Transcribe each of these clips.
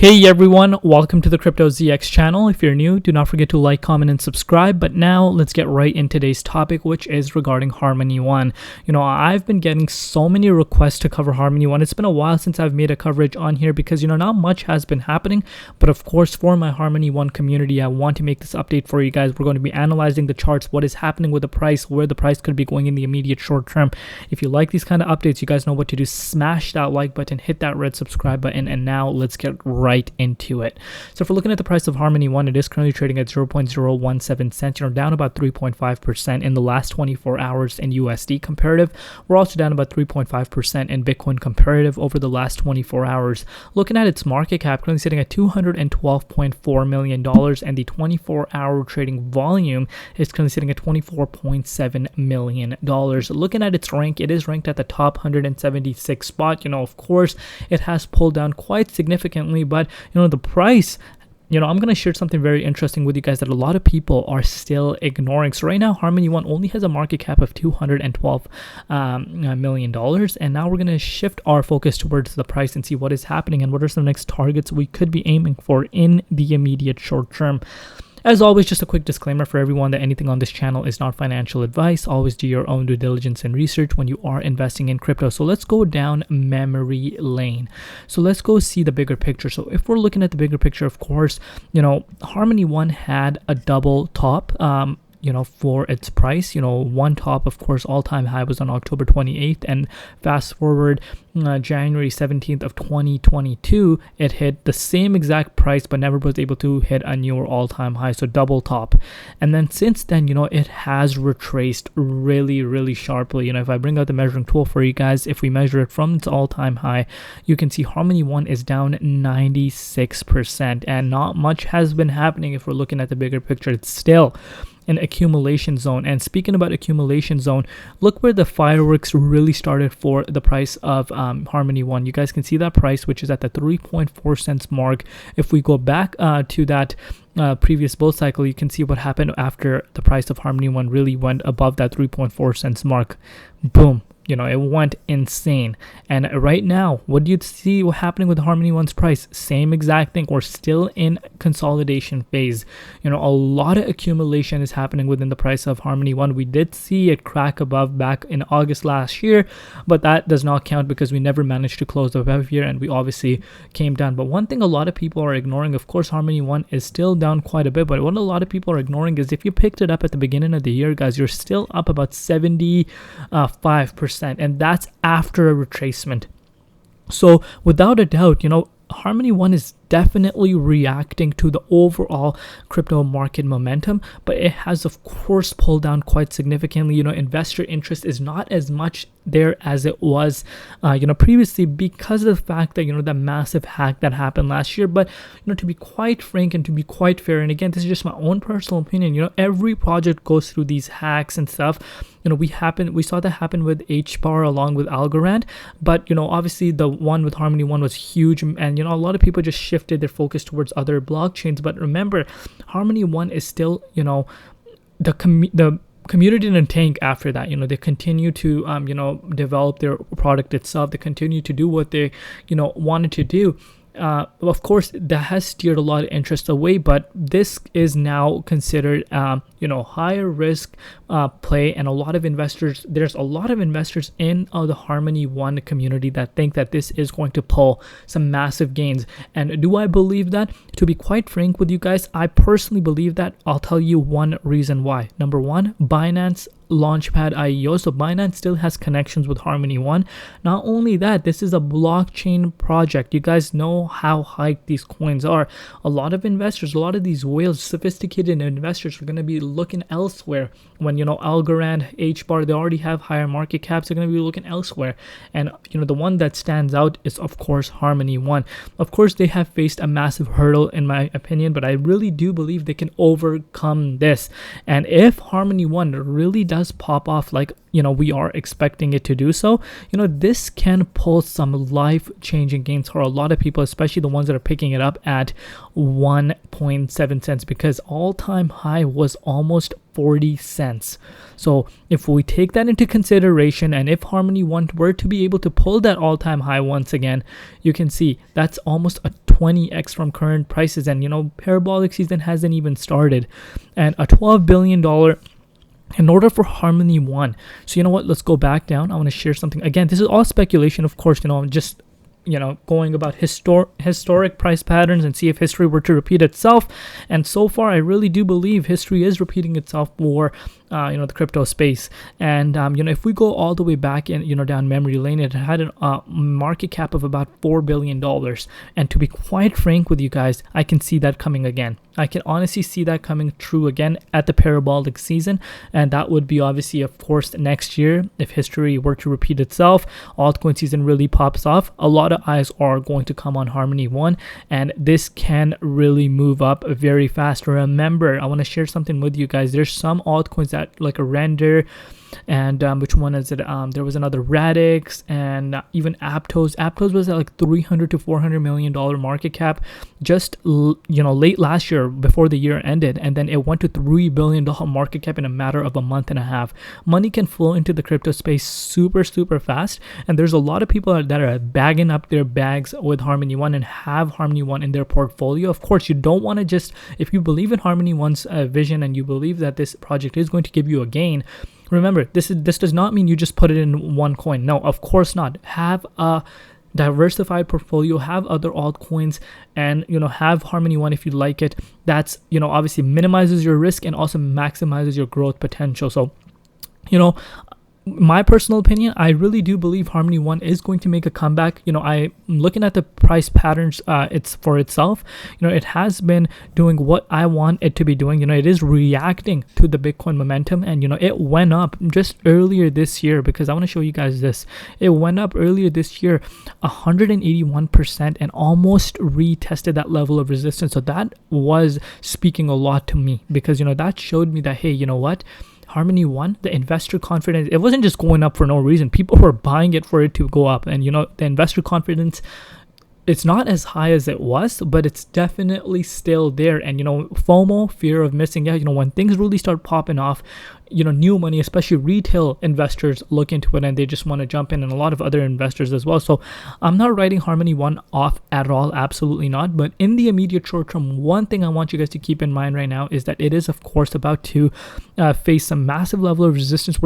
Hey everyone, welcome to the Crypto ZX channel. If you're new, do not forget to like, comment, and subscribe. But now let's get right into today's topic, which is regarding Harmony One. I've been getting so many requests to cover Harmony One. It's been a while since I've made a coverage on here because, not much has been happening. But of course, for my Harmony One community, I want to make this update for you guys. We're going to be analyzing the charts, what is happening with the price, where the price could be going in the immediate short term. If you like these kind of updates, you guys know what to do. Smash that like button, hit that red subscribe button, and now let's get right into it. So if we're looking at the price of Harmony One, it is currently trading at 0.017 cents, down about 3.5% in the last 24 hours in USD comparative. We're also down about 3.5% in Bitcoin comparative over the last 24 hours. Looking at its market cap, currently sitting at $212.4 million, and the 24-hour trading volume is currently sitting at $24.7 million. Looking at its rank, it is ranked at the top 176 spot. Of course, it has pulled down quite significantly, but the price, I'm going to share something very interesting with you guys that a lot of people are still ignoring. So right now, Harmony One only has a market cap of $212 million. And now we're going to shift our focus towards the price and see what is happening and what are some next targets we could be aiming for in the immediate short term. As always, just a quick disclaimer for everyone that anything on this channel is not financial advice. Always do your own due diligence and research when you are investing in crypto. So let's go down memory lane. So let's go see the bigger picture. So if we're looking at the bigger picture, of course, Harmony One had a double top. For its price. One top, of course, all-time high was on October 28th, and fast forward January 17th of 2022, it hit the same exact price but never was able to hit a newer all-time high, so double top. And then since then, it has retraced really sharply. If I bring out the measuring tool for you guys, if we measure it from its all-time high, you can see Harmony One is down 96%, and not much has been happening. If we're looking at the bigger picture, it's still an accumulation zone. And speaking about accumulation zone, look where the fireworks really started for the price of Harmony One. You guys can see that price, which is at the 3.4 cents mark. If we go back to that previous bull cycle, you can see what happened after the price of Harmony One really went above that 3.4 cents mark. Boom. It went insane. And right now, what do you see happening with Harmony One's price? Same exact thing. We're still in consolidation phase. A lot of accumulation is happening within the price of Harmony One. We did see it crack above back in August last year, but that does not count because we never managed to close above here, and we obviously came down. But one thing a lot of people are ignoring, of course, Harmony One is still down quite a bit, but what a lot of people are ignoring is if you picked it up at the beginning of the year, guys, you're still up about 75%. And that's after a retracement. So without a doubt, Harmony One is definitely reacting to the overall crypto market momentum, but it has of course pulled down quite significantly. Investor interest is not as much there as it was previously because of the fact that the massive hack that happened last year. But to be quite frank and to be quite fair, and again, this is just my own personal opinion, every project goes through these hacks and stuff. We saw that happen with HBAR along with Algorand, but obviously the one with Harmony One was huge, and a lot of people just shifted their focus towards other blockchains. But remember, Harmony One is still the community didn't tank after that. They continue to develop their product itself. They continue to do what they wanted to do. Of course, that has steered a lot of interest away, but this is now considered higher risk play, and there's a lot of investors in the Harmony One community that think that this is going to pull some massive gains. And do I believe that? To be quite frank with you guys, I personally believe that. I'll tell you one reason why. Number one, Binance Launchpad IEO. So Binance still has connections with Harmony One. Not only that, this is a blockchain project. You guys know how hyped these coins are. A lot of investors, a lot of these whales, sophisticated investors, are going to be looking elsewhere. When Algorand, HBAR, they already have higher market caps, they're going to be looking elsewhere. And the one that stands out is of course Harmony One. Of course, they have faced a massive hurdle in my opinion, but I really do believe they can overcome this. And if Harmony One really does pop off like we are expecting it to do so, this can pull some life-changing gains for a lot of people, especially the ones that are picking it up at 1.7 cents, because all-time high was almost 40 cents. So if we take that into consideration, and if Harmony One were to be able to pull that all-time high once again, you can see that's almost a 20x from current prices. And parabolic season hasn't even started, and a $12 billion in order for Harmony One. So you know what, let's go back down. I want to share something. Again, this is all speculation, of course. I'm just going about historic price patterns and see if history were to repeat itself. And so far, I really do believe history is repeating itself for the crypto space. And if we go all the way back in down memory lane, it had a market cap of about $4 billion. And to be quite frank with you guys, I can see that coming again. I can honestly see that coming true again at the parabolic season, and that would be obviously, of course, next year if history were to repeat itself, altcoin season really pops off. A lot of eyes are going to come on Harmony One, and this can really move up very fast. Remember, I want to share something with you guys. There's some altcoins that like a Render, and which one is it? There was another Radix, and even Aptos. Aptos was at like $300 to $400 million market cap just late last year before the year ended, and then it went to $3 billion market cap in a matter of a month and a half. Money can flow into the crypto space super fast, and there's a lot of people that are bagging up their bags with Harmony One and have Harmony One in their portfolio. Of course, you don't want to just, if you believe in Harmony One's vision and you believe that this project is going to give you a gain, remember, this does not mean you just put it in one coin. No, of course not. Have a diversified portfolio, have other altcoins, and have Harmony One if you like it. That's obviously minimizes your risk and also maximizes your growth potential. So my personal opinion, I really do believe Harmony One is going to make a comeback. I'm looking at the price patterns it's for itself. It has been doing what I want it to be doing. It is reacting to the Bitcoin momentum, and it went up just earlier this year, because I want to show you guys this. It went up earlier this year 181% and almost retested that level of resistance. So that was speaking a lot to me, because that showed me that, hey, you know what, Harmony One, the investor confidence, it wasn't just going up for no reason. People were buying it for it to go up. And the investor confidence, it's not as high as it was, but it's definitely still there. And FOMO, fear of missing out, when things really start popping off, new money, especially retail investors, look into it and they just want to jump in, and a lot of other investors as well. So I'm not writing Harmony One off at all, absolutely not. But in the immediate short term, one thing I want you guys to keep in mind right now is that it is, of course, about to face some massive level of resistance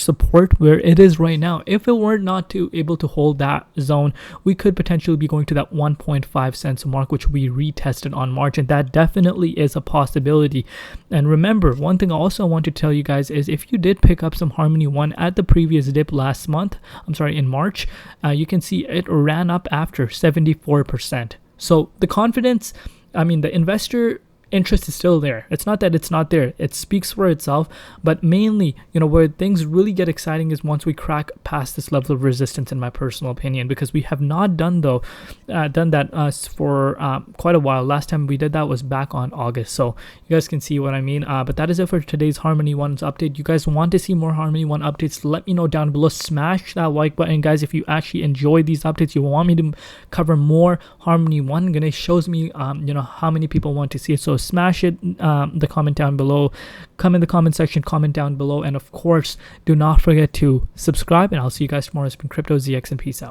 support where it is right now. If it were not to able to hold that zone, we could potentially be going to that 1.5 cents mark, which we retested on March, and that definitely is a possibility. And remember, one thing I also want to tell you guys is, if you did pick up some Harmony One at the previous dip in March, you can see it ran up after 74%. So the confidence, the investor interest is still there. It's not that it's not there. It speaks for itself. But mainly, where things really get exciting is once we crack past this level of resistance, in my personal opinion, because we have not done that for quite a while. Last time we did that was back on August. So you guys can see what I mean. But that is it for today's Harmony One's update. You guys want to see more Harmony One updates? Let me know down below. Smash that like button, guys. If you actually enjoy these updates, you want me to cover more Harmony One, it shows me how many people want to see it. So smash it, the comment down below, come in the comment section, comment down below, and of course do not forget to subscribe, and I'll see you guys tomorrow. It's been Crypto ZX, and peace out.